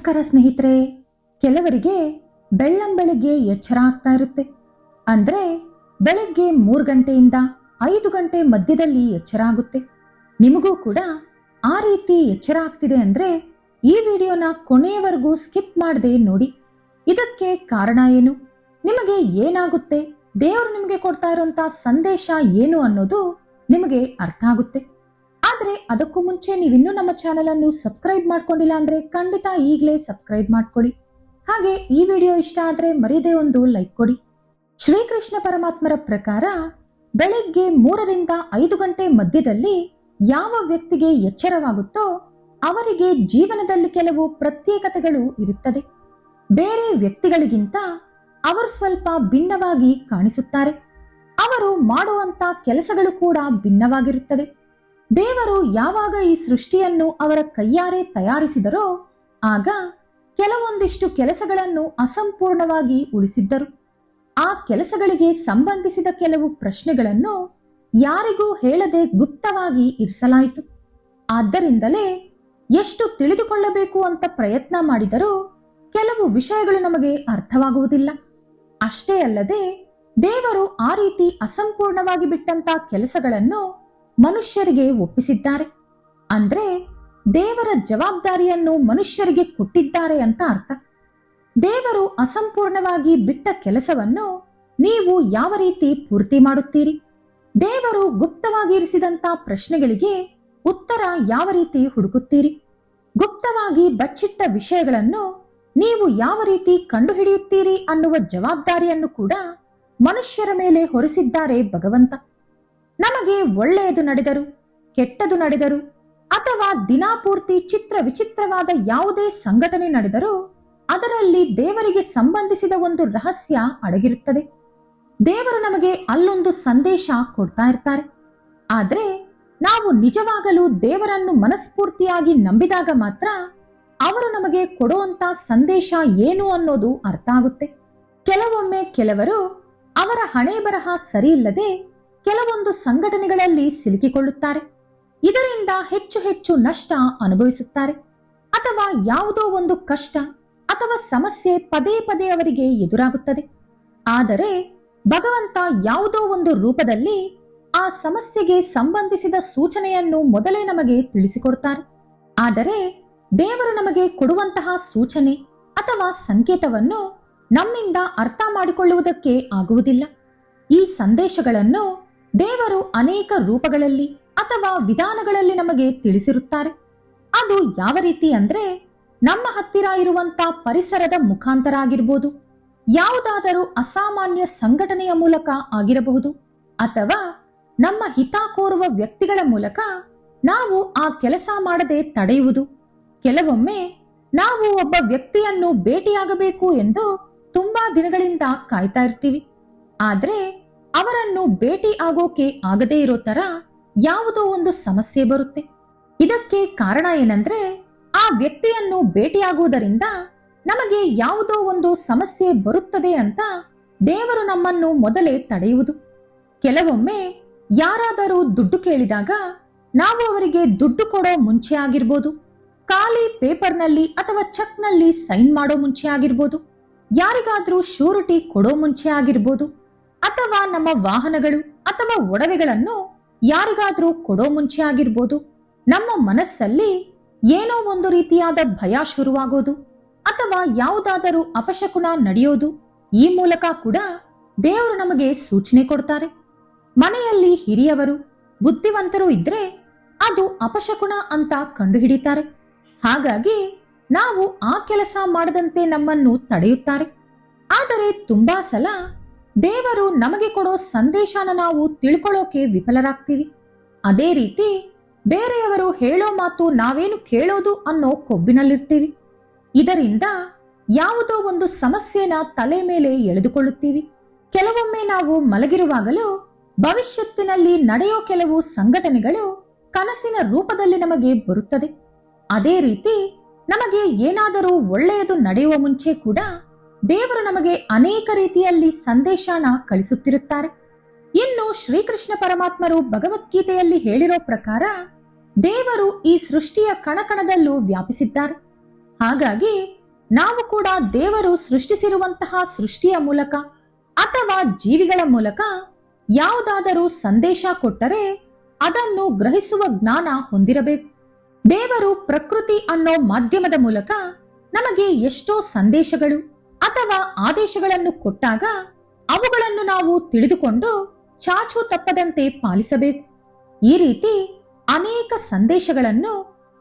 ನಮಸ್ಕಾರ ಸ್ನೇಹಿತರೆ. ಕೆಲವರಿಗೆ ಬೆಳ್ಳಂಬೆಳಿಗ್ಗೆ ಎಚ್ಚರ ಆಗ್ತಾ ಇರುತ್ತೆ. ಅಂದ್ರೆ ಬೆಳಗ್ಗೆ 3 ಗಂಟೆಯಿಂದ 5 ಗಂಟೆ ಮಧ್ಯದಲ್ಲಿ ಎಚ್ಚರ ಆಗುತ್ತೆ. ನಿಮಗೂ ಕೂಡ ಆ ರೀತಿ ಎಚ್ಚರ ಆಗ್ತಿದೆ ಅಂದ್ರೆ ಈ ವಿಡಿಯೋನ ಕೊನೆಯವರೆಗೂ ಸ್ಕಿಪ್ ಮಾಡದೆ ನೋಡಿ. ಇದಕ್ಕೆ ಕಾರಣ ಏನು, ನಿಮಗೆ ಏನಾಗುತ್ತೆ, ದೇವರು ನಿಮಗೆ ಕೊಡ್ತಾ ಇರುವಂತ ಸಂದೇಶ ಏನು ಅನ್ನೋದು ನಿಮಗೆ ಅರ್ಥ ಆಗುತ್ತೆ. ಆದ್ರೆ ಅದಕ್ಕೂ ಮುಂಚೆ ನೀವಿನ್ನೂ ನಮ್ಮ ಚಾನೆಲ್ ಅನ್ನು ಸಬ್ಸ್ಕ್ರೈಬ್ ಮಾಡ್ಕೊಂಡಿಲ್ಲ ಅಂದ್ರೆ ಖಂಡಿತ ಈಗಲೇ ಸಬ್ಸ್ಕ್ರೈಬ್ ಮಾಡ್ಕೊಳ್ಳಿ. ಹಾಗೆ ಈ ವಿಡಿಯೋ ಇಷ್ಟ ಆದ್ರೆ ಮರೀದೇ ಒಂದು ಲೈಕ್ ಕೊಡಿ. ಶ್ರೀಕೃಷ್ಣ ಪರಮಾತ್ಮರ ಪ್ರಕಾರ ಬೆಳಗ್ಗೆ 3 ರಿಂದ 5 ಗಂಟೆ ಮಧ್ಯದಲ್ಲಿ ಯಾವ ವ್ಯಕ್ತಿಗೆ ಎಚ್ಚರವಾಗುತ್ತೋ ಅವರಿಗೆ ಜೀವನದಲ್ಲಿ ಕೆಲವು ಪ್ರತ್ಯೇಕತೆಗಳು ಇರುತ್ತದೆ. ಬೇರೆ ವ್ಯಕ್ತಿಗಳಿಗಿಂತ ಅವರು ಸ್ವಲ್ಪ ಭಿನ್ನವಾಗಿ ಕಾಣಿಸುತ್ತಾರೆ. ಅವರು ಮಾಡುವಂತ ಕೆಲಸಗಳು ಕೂಡ ಭಿನ್ನವಾಗಿರುತ್ತದೆ. ದೇವರು ಯಾವಾಗ ಈ ಸೃಷ್ಟಿಯನ್ನು ಅವರ ಕೈಯಾರೆ ತಯಾರಿಸಿದರೋ ಆಗ ಕೆಲವೊಂದಿಷ್ಟು ಕೆಲಸಗಳನ್ನು ಅಸಂಪೂರ್ಣವಾಗಿ ಉಳಿಸಿದ್ದರು. ಆ ಕೆಲಸಗಳಿಗೆ ಸಂಬಂಧಿಸಿದ ಕೆಲವು ಪ್ರಶ್ನೆಗಳನ್ನು ಯಾರಿಗೂ ಹೇಳದೆ ಗುಪ್ತವಾಗಿ ಇರಿಸಲಾಯಿತು. ಆದ್ದರಿಂದಲೇ ಎಷ್ಟು ತಿಳಿದುಕೊಳ್ಳಬೇಕು ಅಂತ ಪ್ರಯತ್ನ ಮಾಡಿದರೂ ಕೆಲವು ವಿಷಯಗಳು ನಮಗೆ ಅರ್ಥವಾಗುವುದಿಲ್ಲ. ಅಷ್ಟೇ ಅಲ್ಲದೆ ದೇವರು ಆ ರೀತಿ ಅಸಂಪೂರ್ಣವಾಗಿ ಬಿಟ್ಟಂತ ಕೆಲಸಗಳನ್ನು ಮನುಷ್ಯರಿಗೆ ಒಪ್ಪಿಸಿದ್ದಾರೆ. ಅಂದ್ರೆ ದೇವರ ಜವಾಬ್ದಾರಿಯನ್ನು ಮನುಷ್ಯರಿಗೆ ಕೊಟ್ಟಿದ್ದಾರೆ ಅಂತ ಅರ್ಥ. ದೇವರು ಅಸಂಪೂರ್ಣವಾಗಿ ಬಿಟ್ಟ ಕೆಲಸವನ್ನು ನೀವು ಯಾವ ರೀತಿ ಪೂರ್ತಿ ಮಾಡುತ್ತೀರಿ? ದೇವರು ಗುಪ್ತವಾಗಿ ಇರಿಸಿದಂತ ಪ್ರಶ್ನೆಗಳಿಗೆ ಉತ್ತರ ಯಾವ ರೀತಿ ಹುಡುಕುತ್ತೀರಿ? ಗುಪ್ತವಾಗಿ ಬಚ್ಚಿಟ್ಟ ವಿಷಯಗಳನ್ನು ನೀವು ಯಾವ ರೀತಿ ಕಂಡುಹಿಡಿಯುತ್ತೀರಿ ಅನ್ನುವ ಜವಾಬ್ದಾರಿಯನ್ನು ಕೂಡ ಮನುಷ್ಯರ ಮೇಲೆ ಹೊರಿಸಿದ್ದಾರೆ ಭಗವಂತ. ನಮಗೆ ಒಳ್ಳೆಯದು ನಡೆದರು, ಕೆಟ್ಟದು ನಡೆದರು, ಅಥವಾ ದಿನಾಪೂರ್ತಿ ಚಿತ್ರ ವಿಚಿತ್ರವಾದ ಯಾವುದೇ ಸಂಘಟನೆ ನಡೆದರೂ ಅದರಲ್ಲಿ ದೇವರಿಗೆ ಸಂಬಂಧಿಸಿದ ಒಂದು ರಹಸ್ಯ ಅಡಗಿರುತ್ತದೆ. ದೇವರು ನಮಗೆ ಅಲ್ಲೊಂದು ಸಂದೇಶ ಕೊಡ್ತಾ ಇರ್ತಾರೆ. ಆದ್ರೆ ನಾವು ನಿಜವಾಗಲೂ ದೇವರನ್ನು ಮನಸ್ಫೂರ್ತಿಯಾಗಿ ನಂಬಿದಾಗ ಮಾತ್ರ ಅವರು ನಮಗೆ ಕೊಡುವಂತ ಸಂದೇಶ ಏನು ಅನ್ನೋದು ಅರ್ಥ ಆಗುತ್ತೆ. ಕೆಲವೊಮ್ಮೆ ಕೆಲವರು ಅವರ ಹಣೆ ಬರಹ ಸರಿ ಇಲ್ಲದೆ ಕೆಲವೊಂದು ಸಂಘಟನೆಗಳಲ್ಲಿ ಸಿಲುಕಿಕೊಳ್ಳುತ್ತಾರೆ. ಇದರಿಂದ ಹೆಚ್ಚು ಹೆಚ್ಚು ನಷ್ಟ ಅನುಭವಿಸುತ್ತಾರೆ. ಅಥವಾ ಯಾವುದೋ ಒಂದು ಕಷ್ಟ ಅಥವಾ ಸಮಸ್ಯೆ ಪದೇ ಪದೇ ಅವರಿಗೆ ಎದುರಾಗುತ್ತದೆ. ಆದರೆ ಭಗವಂತ ಯಾವುದೋ ಒಂದು ರೂಪದಲ್ಲಿ ಆ ಸಮಸ್ಯೆಗೆ ಸಂಬಂಧಿಸಿದ ಸೂಚನೆಯನ್ನು ಮೊದಲೇ ನಮಗೆ ತಿಳಿಸಿಕೊಡ್ತಾರೆ. ಆದರೆ ದೇವರು ನಮಗೆ ಕೊಡುವಂತಹ ಸೂಚನೆ ಅಥವಾ ಸಂಕೇತವನ್ನು ನಮ್ಮಿಂದ ಅರ್ಥ ಮಾಡಿಕೊಳ್ಳುವುದಕ್ಕೆ ಆಗುವುದಿಲ್ಲ. ಈ ಸಂದೇಶಗಳನ್ನು ದೇವರು ಅನೇಕ ರೂಪಗಳಲ್ಲಿ ಅಥವಾ ವಿಧಾನಗಳಲ್ಲಿ ನಮಗೆ ತಿಳಿಸಿರುತ್ತಾರೆ. ಅದು ಯಾವ ರೀತಿ ಅಂದ್ರೆ ನಮ್ಮ ಹತ್ತಿರ ಇರುವಂತ ಪರಿಸರದ ಮುಖಾಂತರ ಆಗಿರಬಹುದು, ಯಾವುದಾದರೂ ಅಸಾಮಾನ್ಯ ಸಂಘಟನೆಯ ಮೂಲಕ ಆಗಿರಬಹುದು, ಅಥವಾ ನಮ್ಮ ಹಿತ ಕೋರುವ ವ್ಯಕ್ತಿಗಳ ಮೂಲಕ ನಾವು ಆ ಕೆಲಸ ಮಾಡದೆ ತಡೆಯುವುದು. ಕೆಲವೊಮ್ಮೆ ನಾವು ಒಬ್ಬ ವ್ಯಕ್ತಿಯನ್ನು ಭೇಟಿಯಾಗಬೇಕು ಎಂದು ತುಂಬಾ ದಿನಗಳಿಂದ ಕಾಯ್ತಾ ಇರ್ತೀವಿ. ಆದ್ರೆ ಅವರನ್ನು ಭೇಟಿ ಆಗೋಕೆ ಆಗದೇ ಇರೋ ತರ ಯಾವುದೋ ಒಂದು ಸಮಸ್ಯೆ ಬರುತ್ತೆ. ಇದಕ್ಕೆ ಕಾರಣ ಏನಂದ್ರೆ ಆ ವ್ಯಕ್ತಿಯನ್ನು ಭೇಟಿಯಾಗುವುದರಿಂದ ನಮಗೆ ಯಾವುದೋ ಒಂದು ಸಮಸ್ಯೆ ಬರುತ್ತದೆ ಅಂತ ದೇವರು ನಮ್ಮನ್ನು ಮೊದಲೇ ತಡೆಯುವುದು. ಕೆಲವೊಮ್ಮೆ ಯಾರಾದರೂ ದುಡ್ಡು ಕೇಳಿದಾಗ ನಾವು ಅವರಿಗೆ ದುಡ್ಡು ಕೊಡೋ ಮುಂಚೆ ಆಗಿರ್ಬೋದು, ಖಾಲಿ ಪೇಪರ್ನಲ್ಲಿ ಅಥವಾ ಚೆಕ್ನಲ್ಲಿ ಸೈನ್ ಮಾಡೋ ಮುಂಚೆ ಆಗಿರ್ಬೋದು, ಯಾರಿಗಾದ್ರೂ ಶ್ಯೂರಿಟಿ ಕೊಡೋ ಮುಂಚೆ ಆಗಿರ್ಬೋದು, ಅಥವಾ ನಮ್ಮ ವಾಹನಗಳು ಅಥವಾ ಒಡವೆಗಳನ್ನು ಯಾರಿಗಾದ್ರೂ ಕೊಡೋ ಮುಂಚೆ ಆಗಿರ್ಬೋದು, ನಮ್ಮ ಮನಸ್ಸಲ್ಲಿ ಏನೋ ಒಂದು ರೀತಿಯಾದ ಭಯ ಶುರುವಾಗೋದು ಅಥವಾ ಯಾವುದಾದರೂ ಅಪಶಕುನ ನಡೆಯೋದು, ಈ ಮೂಲಕ ಕೂಡ ದೇವರು ನಮಗೆ ಸೂಚನೆ ಕೊಡ್ತಾರೆ. ಮನೆಯಲ್ಲಿ ಹಿರಿಯವರು ಬುದ್ಧಿವಂತರು ಇದ್ರೆ ಅದು ಅಪಶಕುನ ಅಂತ ಕಂಡುಹಿಡಿತಾರೆ. ಹಾಗಾಗಿ ನಾವು ಆ ಕೆಲಸ ಮಾಡದಂತೆ ನಮ್ಮನ್ನು ತಡೆಯುತ್ತಾರೆ. ಆದರೆ ತುಂಬಾ ಸಲ ದೇವರು ನಮಗೆ ಕೊಡೋ ಸಂದೇಶನ ನಾವು ತಿಳ್ಕೊಳ್ಳೋಕೆ ವಿಫಲರಾಗ್ತೀವಿ. ಅದೇ ರೀತಿ ಬೇರೆಯವರು ಹೇಳೋ ಮಾತು ನಾವೇನು ಕೇಳೋದು ಅನ್ನೋ ಕೊಬ್ಬಿನಲ್ಲಿರ್ತೀವಿ. ಇದರಿಂದ ಯಾವುದೋ ಒಂದು ಸಮಸ್ಯೆನ ತಲೆ ಮೇಲೆ ಎಳೆದುಕೊಳ್ಳುತ್ತೀವಿ. ಕೆಲವೊಮ್ಮೆ ನಾವು ಮಲಗಿರುವಾಗಲೂ ಭವಿಷ್ಯತ್ತಿನಲ್ಲಿ ನಡೆಯೋ ಕೆಲವು ಸಂಘಟನೆಗಳು ಕನಸಿನ ರೂಪದಲ್ಲಿ ನಮಗೆ ಬರುತ್ತದೆ. ಅದೇ ರೀತಿ ನಮಗೆ ಏನಾದರೂ ಒಳ್ಳೆಯದು ನಡೆಯುವ ಮುಂಚೆ ಕೂಡ ದೇವರು ನಮಗೆ ಅನೇಕ ರೀತಿಯಲ್ಲಿ ಸಂದೇಶನ ಕಳಿಸುತ್ತಿರುತ್ತಾರೆ. ಇನ್ನು ಶ್ರೀಕೃಷ್ಣ ಪರಮಾತ್ಮರು ಭಗವದ್ಗೀತೆಯಲ್ಲಿ ಹೇಳಿರೋ ಪ್ರಕಾರ ದೇವರು ಈ ಸೃಷ್ಟಿಯ ಕಣಕಣದಲ್ಲೂ ವ್ಯಾಪಿಸಿದ್ದಾರೆ. ಹಾಗಾಗಿ ನಾವು ಕೂಡ ದೇವರು ಸೃಷ್ಟಿಸಿರುವಂತಹ ಸೃಷ್ಟಿಯ ಮೂಲಕ ಅಥವಾ ಜೀವಿಗಳ ಮೂಲಕ ಯಾವುದಾದರೂ ಸಂದೇಶ ಕೊಟ್ಟರೆ ಅದನ್ನು ಗ್ರಹಿಸುವ ಜ್ಞಾನ ಹೊಂದಿರಬೇಕು. ದೇವರು ಪ್ರಕೃತಿ ಅನ್ನೋ ಮಾಧ್ಯಮದ ಮೂಲಕ ನಮಗೆ ಎಷ್ಟೋ ಸಂದೇಶಗಳು ಅಥವಾ ಆದೇಶಗಳನ್ನು ಕೊಟ್ಟಾಗ ಅವುಗಳನ್ನು ನಾವು ತಿಳಿದುಕೊಂಡು ಚಾಚು ತಪ್ಪದಂತೆ ಪಾಲಿಸಬೇಕು. ಈ ರೀತಿ ಅನೇಕ ಸಂದೇಶಗಳನ್ನು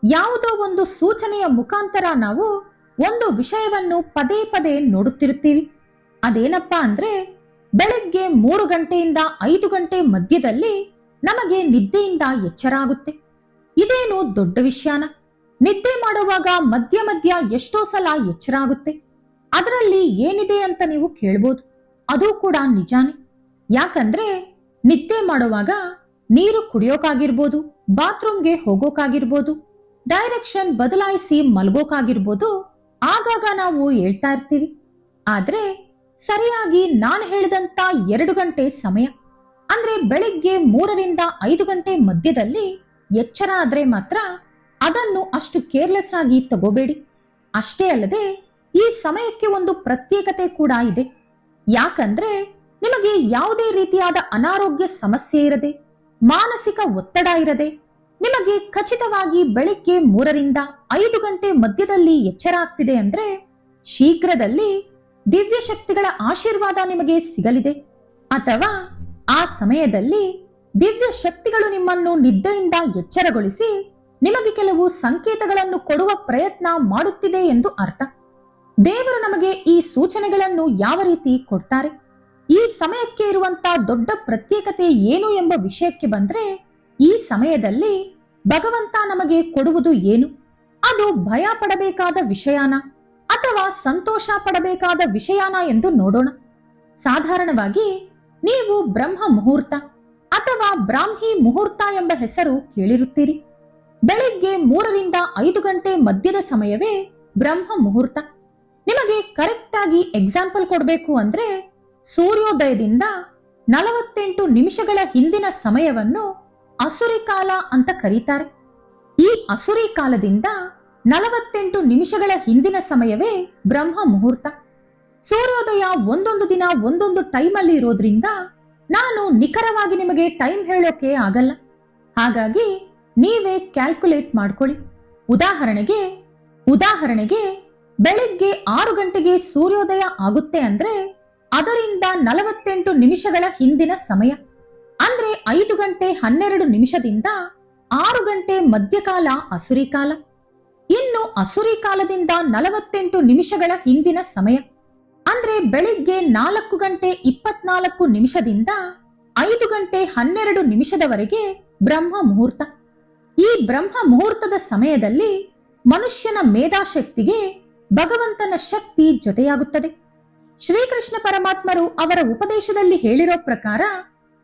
ಯಾವುದೋ ಒಂದು ಸೂಚನೆಯ ಮುಖಾಂತರ ನಾವು ಒಂದು ವಿಷಯವನ್ನು ಪದೇ ಪದೇ ನೋಡುತ್ತಿರುತ್ತೀವಿ. ಅದೇನಪ್ಪಾ ಅಂದ್ರೆ, ಬೆಳಗ್ಗೆ 3 ಗಂಟೆಯಿಂದ 5 ಗಂಟೆ ಮಧ್ಯದಲ್ಲಿ ನಮಗೆ ನಿದ್ದೆಯಿಂದ ಎಚ್ಚರ ಆಗುತ್ತೆ. ಇದೇನು ದೊಡ್ಡ ವಿಷಯನ? ನಿದ್ದೆ ಮಾಡುವಾಗ ಮಧ್ಯ ಮಧ್ಯ ಎಷ್ಟೋ ಸಲ ಎಚ್ಚರ ಆಗುತ್ತೆ. ಅದರಲ್ಲಿ ಏನಿದೆ ಅಂತ ನೀವು ಕೇಳ್ಬೋದು. ಅದು ಕೂಡ ನಿಜಾನೇ. ಯಾಕಂದ್ರೆ ನಿದ್ದೆ ಮಾಡುವಾಗ ನೀರು ಕುಡಿಯೋಕಾಗಿರ್ಬೋದು, ಬಾತ್ರೂಮ್ಗೆ ಹೋಗೋಕಾಗಿರ್ಬೋದು, ಡೈರೆಕ್ಷನ್ ಬದಲಾಯಿಸಿ ಮಲ್ಗೋಕಾಗಿರ್ಬೋದು, ಆಗಾಗ ನಾವು ಹೇಳ್ತಾ ಇರ್ತೀವಿ. ಆದ್ರೆ ಸರಿಯಾಗಿ ನಾನು ಹೇಳಿದಂತ 2 ಗಂಟೆ ಸಮಯ ಅಂದ್ರೆ ಬೆಳಿಗ್ಗೆ 3 ರಿಂದ 5 ಗಂಟೆ ಮಧ್ಯದಲ್ಲಿ ಎಚ್ಚರ ಆದ್ರೆ ಮಾತ್ರ ಅದನ್ನು ಅಷ್ಟು ಕೇರ್ಲೆಸ್ ಆಗಿ ತಗೋಬೇಡಿ. ಅಷ್ಟೇ ಅಲ್ಲದೆ ಈ ಸಮಯಕ್ಕೆ ಒಂದು ಪ್ರತ್ಯೇಕತೆ ಕೂಡ ಇದೆ. ಯಾಕಂದ್ರೆ ನಿಮಗೆ ಯಾವುದೇ ರೀತಿಯಾದ ಅನಾರೋಗ್ಯ ಸಮಸ್ಯೆ ಇರದೆ, ಮಾನಸಿಕ ಒತ್ತಡ ಇರದೆ, ನಿಮಗೆ ಖಚಿತವಾಗಿ ಬೆಳಿಗ್ಗೆ 3 ರಿಂದ 5 ಗಂಟೆ ಮಧ್ಯದಲ್ಲಿ ಎಚ್ಚರ ಆಗ್ತಿದೆ ಅಂದ್ರೆ ಶೀಘ್ರದಲ್ಲಿ ದಿವ್ಯ ಶಕ್ತಿಗಳ ಆಶೀರ್ವಾದ ನಿಮಗೆ ಸಿಗಲಿದೆ. ಅಥವಾ ಆ ಸಮಯದಲ್ಲಿ ದಿವ್ಯ ಶಕ್ತಿಗಳು ನಿಮ್ಮನ್ನು ನಿದ್ದೆಯಿಂದ ಎಚ್ಚರಗೊಳಿಸಿ ನಿಮಗೆ ಕೆಲವು ಸಂಕೇತಗಳನ್ನು ಕೊಡುವ ಪ್ರಯತ್ನ ಮಾಡುತ್ತಿದೆ ಎಂದು ಅರ್ಥ. ದೇವರು ನಮಗೆ ಈ ಸೂಚನೆಗಳನ್ನು ಯಾವ ರೀತಿ ಕೊಡ್ತಾರೆ? ಈ ಸಮಯಕ್ಕೆ ಇರುವಂತ ದೊಡ್ಡ ಪ್ರತ್ಯೇಕತೆ ಏನು ಎಂಬ ವಿಷಯಕ್ಕೆ ಬಂದ್ರೆ, ಈ ಸಮಯದಲ್ಲಿ ಭಗವಂತ ನಮಗೆ ಕೊಡುವುದು ಏನು? ಅದು ಭಯ ಪಡಬೇಕಾದ ವಿಷಯನ ಅಥವಾ ಸಂತೋಷ ಪಡಬೇಕಾದ ವಿಷಯನ ಎಂದು ನೋಡೋಣ. ಸಾಧಾರಣವಾಗಿ ನೀವು ಬ್ರಹ್ಮ ಮುಹೂರ್ತ ಅಥವಾ ಬ್ರಾಹ್ಮಿ ಮುಹೂರ್ತ ಎಂಬ ಹೆಸರು ಕೇಳಿರುತ್ತೀರಿ. ಬೆಳಿಗ್ಗೆ 3 ರಿಂದ 5 ಗಂಟೆ ಮಧ್ಯದ ಸಮಯವೇ ಬ್ರಹ್ಮ ಮುಹೂರ್ತ. ನಿಮಗೆ ಕರೆಕ್ಟ್ ಆಗಿ ಎಕ್ಸಾಂಪಲ್ ಕೊಡಬೇಕು ಅಂದ್ರೆ, ಸೂರ್ಯೋದಯದಿಂದ 48 ನಿಮಿಷಗಳ ಹಿಂದಿನ ಸಮಯವನ್ನು ಅಸುರಿ ಕಾಲ ಅಂತ ಕರೀತಾರೆ. ಈ ಅಸುರಿ ಕಾಲದಿಂದ 48 ನಿಮಿಷಗಳ ಹಿಂದಿನ ಸಮಯವೇ ಬ್ರಹ್ಮ ಮುಹೂರ್ತ. ಸೂರ್ಯೋದಯ ಒಂದೊಂದು ದಿನ ಒಂದೊಂದು ಟೈಮಲ್ಲಿ ಇರೋದ್ರಿಂದ ನಾನು ನಿಖರವಾಗಿ ನಿಮಗೆ ಟೈಮ್ ಹೇಳೋಕೆ ಆಗಲ್ಲ. ಹಾಗಾಗಿ ನೀವೇ ಕ್ಯಾಲ್ಕುಲೇಟ್ ಮಾಡ್ಕೊಳ್ಳಿ. ಉದಾಹರಣೆಗೆ ಬೆಳಿಗ್ಗೆ 6 ಗಂಟೆಗೆ ಸೂರ್ಯೋದಯ ಆಗುತ್ತೆ ಅಂದ್ರೆ ಅದರಿಂದ 48 ನಿಮಿಷಗಳ ಹಿಂದಿನ ಸಮಯ ಅಂದ್ರೆ 5 ಗಂಟೆ 12 ನಿಮಿಷದಿಂದ 6 ಗಂಟೆ ಮಧ್ಯಕಾಲ ಅಸುರಿ ಕಾಲ. ಇನ್ನು ಅಸುರಿ ಕಾಲದಿಂದ 48 ನಿಮಿಷಗಳ ಹಿಂದಿನ ಸಮಯ ಅಂದ್ರೆ ಬೆಳಿಗ್ಗೆ 4 ಗಂಟೆ 24 ನಿಮಿಷದಿಂದ 5 ಗಂಟೆ 12 ನಿಮಿಷದವರೆಗೆ ಬ್ರಹ್ಮ ಮುಹೂರ್ತ. ಈ ಬ್ರಹ್ಮ ಮುಹೂರ್ತದ ಸಮಯದಲ್ಲಿ ಮನುಷ್ಯನ ಮೇಧಾಶಕ್ತಿಗೆ ಭಗವಂತನ ಶಕ್ತಿ ಜೊತೆಯಾಗುತ್ತದೆ. ಶ್ರೀಕೃಷ್ಣ ಪರಮಾತ್ಮರು ಅವರ ಉಪದೇಶದಲ್ಲಿ ಹೇಳಿರೋ ಪ್ರಕಾರ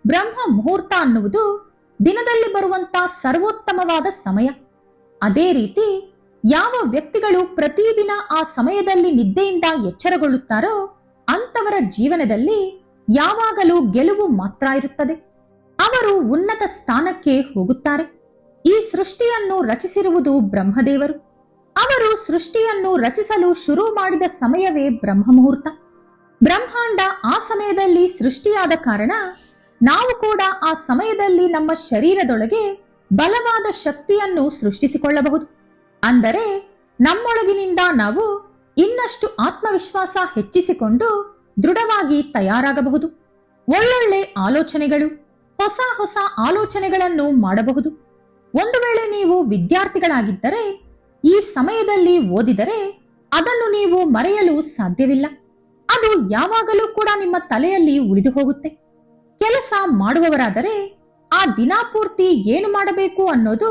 ಬ್ರಹ್ಮ ಮುಹೂರ್ತ ಅನ್ನುವುದು ದಿನದಲ್ಲಿ ಬರುವಂತ ಸರ್ವೋತ್ತಮವಾದ ಸಮಯ. ಅದೇ ರೀತಿ ಯಾವ ವ್ಯಕ್ತಿಗಳು ಪ್ರತಿದಿನ ಆ ಸಮಯದಲ್ಲಿ ನಿದ್ದೆಯಿಂದ ಎಚ್ಚರಗೊಳ್ಳುತ್ತಾರೋ ಅಂತವರ ಜೀವನದಲ್ಲಿ ಯಾವಾಗಲೂ ಗೆಲುವು ಮಾತ್ರ ಇರುತ್ತದೆ. ಅವರು ಉನ್ನತ ಸ್ಥಾನಕ್ಕೆ ಹೋಗುತ್ತಾರೆ. ಈ ಸೃಷ್ಟಿಯನ್ನು ರಚಿಸಿರುವುದು ಬ್ರಹ್ಮದೇವರು. ಅವರು ಸೃಷ್ಟಿಯನ್ನು ರಚಿಸಲು ಶುರು ಮಾಡಿದ ಸಮಯವೇ ಬ್ರಹ್ಮ ಮುಹೂರ್ತ. ಬ್ರಹ್ಮಾಂಡ ಆ ಸಮಯದಲ್ಲಿ ಸೃಷ್ಟಿಯಾದ ಕಾರಣ ನಾವು ಕೂಡ ಆ ಸಮಯದಲ್ಲಿ ನಮ್ಮ ಶರೀರದೊಳಗೆ ಬಲವಾದ ಶಕ್ತಿಯನ್ನು ಸೃಷ್ಟಿಸಿಕೊಳ್ಳಬಹುದು. ಅಂದರೆ ನಮ್ಮೊಳಗಿನಿಂದ ನಾವು ಇನ್ನಷ್ಟು ಆತ್ಮವಿಶ್ವಾಸ ಹೆಚ್ಚಿಸಿಕೊಂಡು ದೃಢವಾಗಿ ತಯಾರಾಗಬಹುದು. ಒಳ್ಳೊಳ್ಳೆ ಆಲೋಚನೆಗಳು, ಹೊಸ ಹೊಸ ಆಲೋಚನೆಗಳನ್ನು ಮಾಡಬಹುದು. ಒಂದು ವೇಳೆ ನೀವು ವಿದ್ಯಾರ್ಥಿಗಳಾಗಿದ್ದರೆ ಈ ಸಮಯದಲ್ಲಿ ಓದಿದರೆ ಅದನ್ನು ನೀವು ಮರೆಯಲು ಸಾಧ್ಯವಿಲ್ಲ. ಅದು ಯಾವಾಗಲೂ ಕೂಡ ನಿಮ್ಮ ತಲೆಯಲ್ಲಿ ಉಳಿದು ಹೋಗುತ್ತೆ. ಕೆಲಸ ಮಾಡುವವರಾದರೆ ಆ ದಿನಾಪೂರ್ತಿ ಏನು ಮಾಡಬೇಕು ಅನ್ನೋದು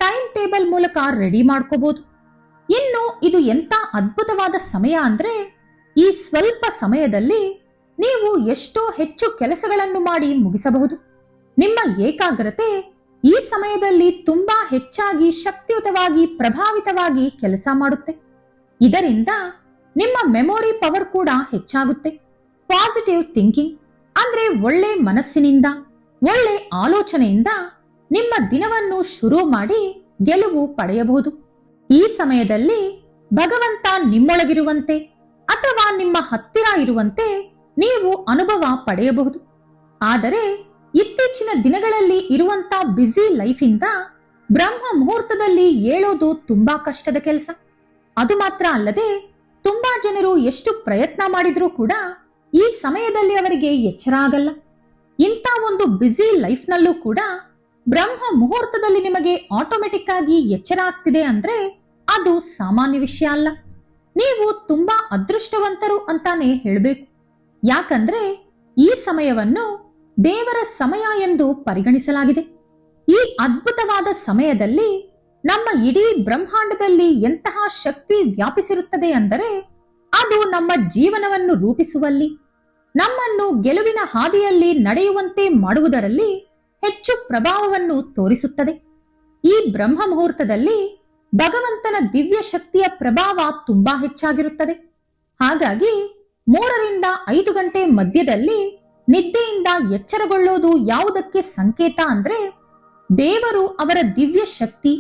ಟೈಮ್ ಟೇಬಲ್ ಮೂಲಕ ರೆಡಿ ಮಾಡ್ಕೋಬಹುದು. ಇನ್ನು ಇದು ಎಂತ ಅದ್ಭುತವಾದ ಸಮಯ ಅಂದ್ರೆ, ಈ ಸ್ವಲ್ಪ ಸಮಯದಲ್ಲಿ ನೀವು ಎಷ್ಟೋ ಹೆಚ್ಚು ಕೆಲಸಗಳನ್ನು ಮಾಡಿ ಮುಗಿಸಬಹುದು. ನಿಮ್ಮ ಏಕಾಗ್ರತೆ ಈ ಸಮಯದಲ್ಲಿ ತುಂಬಾ ಹೆಚ್ಚಾಗಿ ಶಕ್ತಿಯುತವಾಗಿ ಪ್ರಭಾವಿತವಾಗಿ ಕೆಲಸ ಮಾಡುತ್ತೆ. ಇದರಿಂದ ನಿಮ್ಮ ಮೆಮೊರಿ ಪವರ್ ಕೂಡ ಹೆಚ್ಚಾಗುತ್ತೆ. ಪಾಸಿಟಿವ್ ಥಿಂಕಿಂಗ್ ಅಂದ್ರೆ ಒಳ್ಳೆ ಮನಸ್ಸಿನಿಂದ, ಒಳ್ಳೆ ಆಲೋಚನೆಯಿಂದ ನಿಮ್ಮ ದಿನವನ್ನು ಶುರು ಮಾಡಿ ಗೆಲುವು ಪಡೆಯಬಹುದು. ಈ ಸಮಯದಲ್ಲಿ ಭಗವಂತ ನಿಮ್ಮೊಳಗಿರುವಂತೆ ಅಥವಾ ನಿಮ್ಮ ಹತ್ತಿರ ಇರುವಂತೆ ನೀವು ಅನುಭವ ಪಡೆಯಬಹುದು. ಆದರೆ ಇತ್ತೀಚಿನ ದಿನಗಳಲ್ಲಿ ಇರುವಂತ ಬ್ಯುಸಿ ಲೈಫಿಂದ ಬ್ರಹ್ಮ ಮುಹೂರ್ತದಲ್ಲಿ ಏಳೋದು ತುಂಬಾ ಕಷ್ಟದ ಕೆಲಸ. ಅದು ಮಾತ್ರ ಅಲ್ಲದೆ ತುಂಬಾ ಜನರು ಎಷ್ಟು ಪ್ರಯತ್ನ ಮಾಡಿದ್ರೂ ಕೂಡ ಈ ಸಮಯದಲ್ಲಿ ಅವರಿಗೆ ಎಚ್ಚರ ಆಗಲ್ಲ. ಇಂಥ ಒಂದು ಬ್ಯುಸಿ ಲೈಫ್ನಲ್ಲೂ ಕೂಡ ಬ್ರಹ್ಮ ಮುಹೂರ್ತದಲ್ಲಿ ನಿಮಗೆ ಆಟೋಮೆಟಿಕ್ ಆಗಿ ಎಚ್ಚರ ಆಗ್ತಿದೆ ಅಂದ್ರೆ ಅದು ಸಾಮಾನ್ಯ ವಿಷಯ ಅಲ್ಲ. ನೀವು ತುಂಬಾ ಅದೃಷ್ಟವಂತರು ಅಂತಾನೆ ಹೇಳಬೇಕು. ಯಾಕಂದ್ರೆ ಈ ಸಮಯವನ್ನು ದೇವರ ಸಮಯ ಎಂದು ಪರಿಗಣಿಸಲಾಗಿದೆ. ಈ ಅದ್ಭುತವಾದ ಸಮಯದಲ್ಲಿ ನಮ್ಮ ಇಡೀ ಬ್ರಹ್ಮಾಂಡದಲ್ಲಿ ಎಂತಹ ಶಕ್ತಿ ವ್ಯಾಪಿಸಿರುತ್ತದೆ ಅಂದರೆ ಅದು ನಮ್ಮ ಜೀವನವನ್ನು ರೂಪಿಸುವಲ್ಲಿ, ನಮ್ಮನ್ನು ಗೆಲುವಿನ ಹಾದಿಯಲ್ಲಿ ನಡೆಯುವಂತೆ ಮಾಡುವುದರಲ್ಲಿ ಹೆಚ್ಚು ಪ್ರಭಾವವನ್ನು ತೋರಿಸುತ್ತದೆ. ಈ ಬ್ರಹ್ಮ ಮುಹೂರ್ತದಲ್ಲಿ ಭಗವಂತನ ದಿವ್ಯ ಶಕ್ತಿಯ ಪ್ರಭಾವ ತುಂಬಾ ಹೆಚ್ಚಾಗಿರುತ್ತದೆ. ಹಾಗಾಗಿ 3 ರಿಂದ 5 ಗಂಟೆ ಮಧ್ಯದಲ್ಲಿ ನಿದ್ದೆಯಿಂದ ಎಚ್ಚರಗೊಳ್ಳೋದು ಯಾವುದಕ್ಕೆ ಸಂಕೇತ ಅಂದ್ರೆ ದೇವರು ಅವರ ದಿವ್ಯ ಶಕ್ತಿ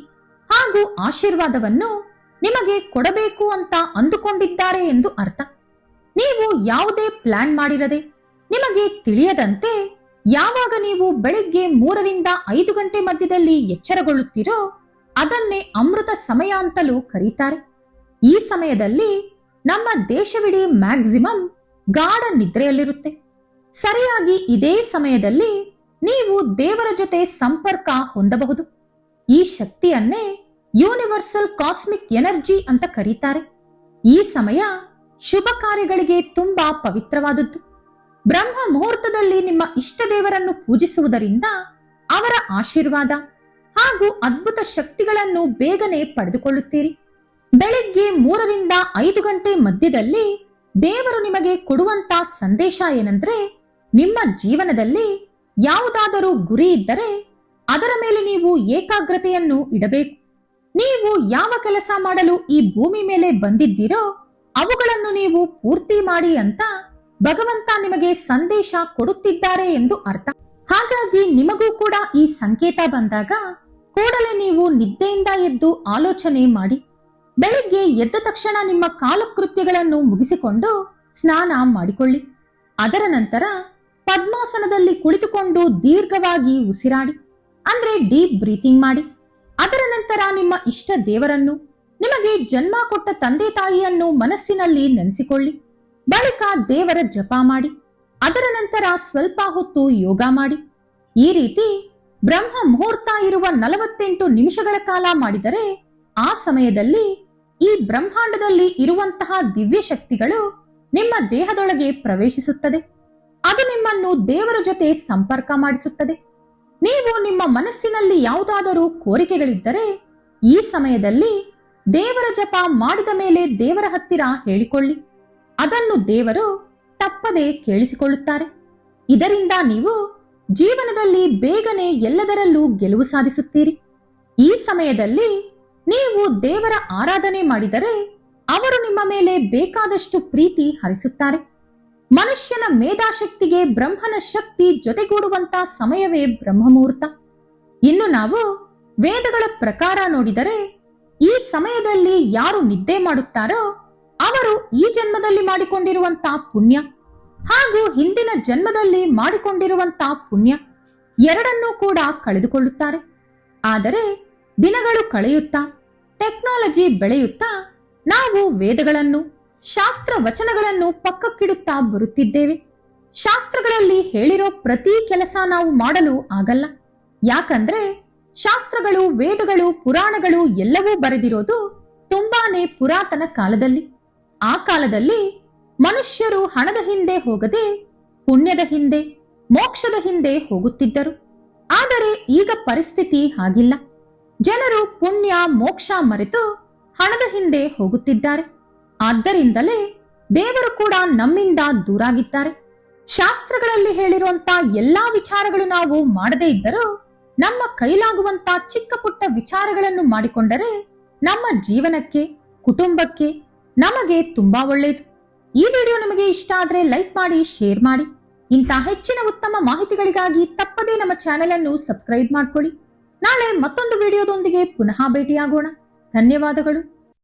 ಹಾಗೂ ಆಶೀರ್ವಾದವನ್ನು ನಿಮಗೆ ಕೊಡಬೇಕು ಅಂತ ಅಂದುಕೊಂಡಿದ್ದಾರೆ ಎಂದು ಅರ್ಥ. ನೀವು ಯಾವುದೇ ಪ್ಲಾನ್ ಮಾಡಿರದೆ, ನಿಮಗೆ ತಿಳಿಯದಂತೆ ಯಾವಾಗ ನೀವು ಬೆಳಿಗ್ಗೆ 3 ರಿಂದ 5 ಗಂಟೆ ಮಧ್ಯದಲ್ಲಿ ಎಚ್ಚರಗೊಳ್ಳುತ್ತೀರೋ ಅದನ್ನೇ ಅಮೃತ ಸಮಯ ಅಂತಲೂ ಕರೀತಾರೆ. ಈ ಸಮಯದಲ್ಲಿ ನಮ್ಮ ದೇಶವಿಡೀ ಮ್ಯಾಕ್ಸಿಮಮ್ ಗಾಢ ನಿದ್ರೆಯಲ್ಲಿರುತ್ತೆ. ಸರಿಯಾಗಿ ಇದೇ ಸಮಯದಲ್ಲಿ ನೀವು ದೇವರ ಜೊತೆ ಸಂಪರ್ಕ ಹೊಂದಬಹುದು. ಈ ಶಕ್ತಿಯನ್ನೇ ಯೂನಿವರ್ಸಲ್ ಕಾಸ್ಮಿಕ್ ಎನರ್ಜಿ ಅಂತ ಕರೀತಾರೆ. ಈ ಸಮಯ ಶುಭ ಕಾರ್ಯಗಳಿಗೆ ತುಂಬಾ ಪವಿತ್ರವಾದದ್ದು. ಬ್ರಹ್ಮ ಮುಹೂರ್ತದಲ್ಲಿ ನಿಮ್ಮ ಇಷ್ಟ ದೇವರನ್ನು ಪೂಜಿಸುವುದರಿಂದ ಅವರ ಆಶೀರ್ವಾದ ಹಾಗೂ ಅದ್ಭುತ ಶಕ್ತಿಗಳನ್ನು ಬೇಗನೆ ಪಡೆದುಕೊಳ್ಳುತ್ತೀರಿ. ಬೆಳಿಗ್ಗೆ 3 ರಿಂದ 5 ಗಂಟೆ ಮಧ್ಯದಲ್ಲಿ ದೇವರು ನಿಮಗೆ ಕೊಡುವಂತ ಸಂದೇಶ ಏನಂದ್ರೆ, ನಿಮ್ಮ ಜೀವನದಲ್ಲಿ ಯಾವುದಾದರೂ ಗುರಿ ಇದ್ದರೆ ಅದರ ಮೇಲೆ ನೀವು ಏಕಾಗ್ರತೆಯನ್ನು ಇಡಬೇಕು. ನೀವು ಯಾವ ಕೆಲಸ ಮಾಡಲು ಈ ಭೂಮಿ ಮೇಲೆ ಬಂದಿದ್ದೀರೋ ಅವುಗಳನ್ನು ನೀವು ಪೂರ್ತಿ ಮಾಡಿ ಅಂತ ಭಗವಂತ ನಿಮಗೆ ಸಂದೇಶ ಕೊಡುತ್ತಿದ್ದಾರೆ ಎಂದು ಅರ್ಥ. ಹಾಗಾಗಿ ನಿಮಗೂ ಕೂಡ ಈ ಸಂಕೇತ ಬಂದಾಗ ಕೂಡಲೇ ನೀವು ನಿದ್ದೆಯಿಂದ ಎದ್ದು ಆಲೋಚನೆ ಮಾಡಿ, ಬೆಳಿಗ್ಗೆ ಎದ್ದ ತಕ್ಷಣ ನಿಮ್ಮ ಕಾಲಕೃತ್ಯಗಳನ್ನು ಮುಗಿಸಿಕೊಂಡು ಸ್ನಾನ ಮಾಡಿಕೊಳ್ಳಿ. ಅದರ ನಂತರ ಪದ್ಮಾಸನದಲ್ಲಿ ಕುಳಿತುಕೊಂಡು ದೀರ್ಘವಾಗಿ ಉಸಿರಾಡಿ, ಅಂದ್ರೆ ಡೀಪ್ ಬ್ರೀತಿಂಗ್ ಮಾಡಿ. ಅದರ ನಂತರ ನಿಮ್ಮ ಇಷ್ಟ ದೇವರನ್ನು, ನಿಮಗೆ ಜನ್ಮ ಕೊಟ್ಟ ತಂದೆ ತಾಯಿಯನ್ನು ಮನಸ್ಸಿನಲ್ಲಿ ನೆನೆಸಿಕೊಳ್ಳಿ. ಬಳಿಕ ದೇವರ ಜಪ ಮಾಡಿ. ಅದರ ನಂತರ ಸ್ವಲ್ಪ ಹೊತ್ತು ಯೋಗ ಮಾಡಿ. ಈ ರೀತಿ ಬ್ರಹ್ಮ ಮುಹೂರ್ತ ಇರುವ 48 ನಿಮಿಷಗಳ ಕಾಲ ಮಾಡಿದರೆ ಆ ಸಮಯದಲ್ಲಿ ಈ ಬ್ರಹ್ಮಾಂಡದಲ್ಲಿ ಇರುವಂತಹ ದಿವ್ಯ ಶಕ್ತಿಗಳು ನಿಮ್ಮ ದೇಹದೊಳಗೆ ಪ್ರವೇಶಿಸುತ್ತದೆ. ಅದು ನಿಮ್ಮನ್ನು ದೇವರ ಜೊತೆ ಸಂಪರ್ಕ ಮಾಡಿಸುತ್ತದೆ. ನೀವು ನಿಮ್ಮ ಮನಸ್ಸಿನಲ್ಲಿ ಯಾವುದಾದರೂ ಕೋರಿಕೆಗಳಿದ್ದರೆ ಈ ಸಮಯದಲ್ಲಿ ದೇವರ ಜಪ ಮಾಡಿದ ಮೇಲೆ ದೇವರ ಹತ್ತಿರ ಹೇಳಿಕೊಳ್ಳಿ. ಅದನ್ನು ದೇವರು ತಪ್ಪದೆ ಕೇಳಿಸಿಕೊಳ್ಳುತ್ತಾರೆ. ಇದರಿಂದ ನೀವು ಜೀವನದಲ್ಲಿ ಬೇಗನೆ ಎಲ್ಲದರಲ್ಲೂ ಗೆಲುವು ಸಾಧಿಸುತ್ತೀರಿ. ಈ ಸಮಯದಲ್ಲಿ ನೀವು ದೇವರ ಆರಾಧನೆ ಮಾಡಿದರೆ ಅವರು ನಿಮ್ಮ ಮೇಲೆ ಬೇಕಾದಷ್ಟು ಪ್ರೀತಿ ಹರಿಸುತ್ತಾರೆ. ಮನುಷ್ಯನ ಮೇಧಾಶಕ್ತಿಗೆ ಬ್ರಹ್ಮನ ಶಕ್ತಿ ಜೊತೆಗೂಡುವಂತ ಸಮಯವೇ ಬ್ರಹ್ಮ ಮುಹೂರ್ತ. ಇನ್ನು ನಾವು ವೇದಗಳ ಪ್ರಕಾರ ನೋಡಿದರೆ ಈ ಸಮಯದಲ್ಲಿ ಯಾರು ನಿದ್ದೆ ಮಾಡುತ್ತಾರೋ ಅವರು ಈ ಜನ್ಮದಲ್ಲಿ ಮಾಡಿಕೊಂಡಿರುವಂತ ಪುಣ್ಯ ಹಾಗೂ ಹಿಂದಿನ ಜನ್ಮದಲ್ಲಿ ಮಾಡಿಕೊಂಡಿರುವಂತ ಪುಣ್ಯ ಎರಡನ್ನೂ ಕೂಡ ಕಳೆದುಕೊಳ್ಳುತ್ತಾರೆ. ಆದರೆ ದಿನಗಳು ಕಳೆಯುತ್ತಾ, ಟೆಕ್ನಾಲಜಿ ಬೆಳೆಯುತ್ತಾ ನಾವು ವೇದಗಳನ್ನು, ಶಾಸ್ತ್ರ ವಚನಗಳನ್ನು ಪಕ್ಕಕ್ಕಿಡುತ್ತಾ ಬರುತ್ತಿದ್ದೇವೆ. ಶಾಸ್ತ್ರಗಳಲ್ಲಿ ಹೇಳಿರೋ ಪ್ರತಿ ಕೆಲಸ ನಾವು ಮಾಡಲು ಆಗಲ್ಲ. ಯಾಕಂದ್ರೆ ಶಾಸ್ತ್ರಗಳು, ವೇದಗಳು, ಪುರಾಣಗಳು ಎಲ್ಲವೂ ಬರೆದಿರೋದು ತುಂಬಾನೇ ಪುರಾತನ ಕಾಲದಲ್ಲಿ. ಆ ಕಾಲದಲ್ಲಿ ಮನುಷ್ಯರು ಹಣದ ಹಿಂದೆ ಹೋಗದೆ ಪುಣ್ಯದ ಹಿಂದೆ, ಮೋಕ್ಷದ ಹಿಂದೆ ಹೋಗುತ್ತಿದ್ದರು. ಆದರೆ ಈಗ ಪರಿಸ್ಥಿತಿ ಹಾಗಿಲ್ಲ. ಜನರು ಪುಣ್ಯ, ಮೋಕ್ಷ ಮರೆತು ಹಣದ ಹಿಂದೆ ಹೋಗುತ್ತಿದ್ದಾರೆ. ಆದ್ದರಿಂದಲೇ ದೇವರು ಕೂಡ ನಮ್ಮಿಂದ ದೂರಾಗಿದ್ದಾರೆ. ಶಾಸ್ತ್ರಗಳಲ್ಲಿ ಹೇಳಿರುವಂತ ಎಲ್ಲಾ ವಿಚಾರಗಳು ನಾವು ಮಾಡದೇ ಇದ್ದರೂ ನಮ್ಮ ಕೈಲಾಗುವಂತ ಚಿಕ್ಕ ಪುಟ್ಟ ವಿಚಾರಗಳನ್ನು ಮಾಡಿಕೊಂಡರೆ ನಮ್ಮ ಜೀವನಕ್ಕೆ, ಕುಟುಂಬಕ್ಕೆ, ನಮಗೆ ತುಂಬಾ ಒಳ್ಳೆಯದು. ಈ ವಿಡಿಯೋ ನಿಮಗೆ ಇಷ್ಟ ಆದ್ರೆ ಲೈಕ್ ಮಾಡಿ, ಶೇರ್ ಮಾಡಿ. ಇಂಥ ಹೆಚ್ಚಿನ ಉತ್ತಮ ಮಾಹಿತಿಗಳಿಗಾಗಿ ತಪ್ಪದೇ ನಮ್ಮ ಚಾನೆಲ್ ಅನ್ನು ಸಬ್ಸ್ಕ್ರೈಬ್ ಮಾಡ್ಕೊಳ್ಳಿ. ನಾಳೆ ಮತ್ತೊಂದು ವಿಡಿಯೋದೊಂದಿಗೆ ಪುನಃ ಭೇಟಿಯಾಗೋಣ. ಧನ್ಯವಾದಗಳು.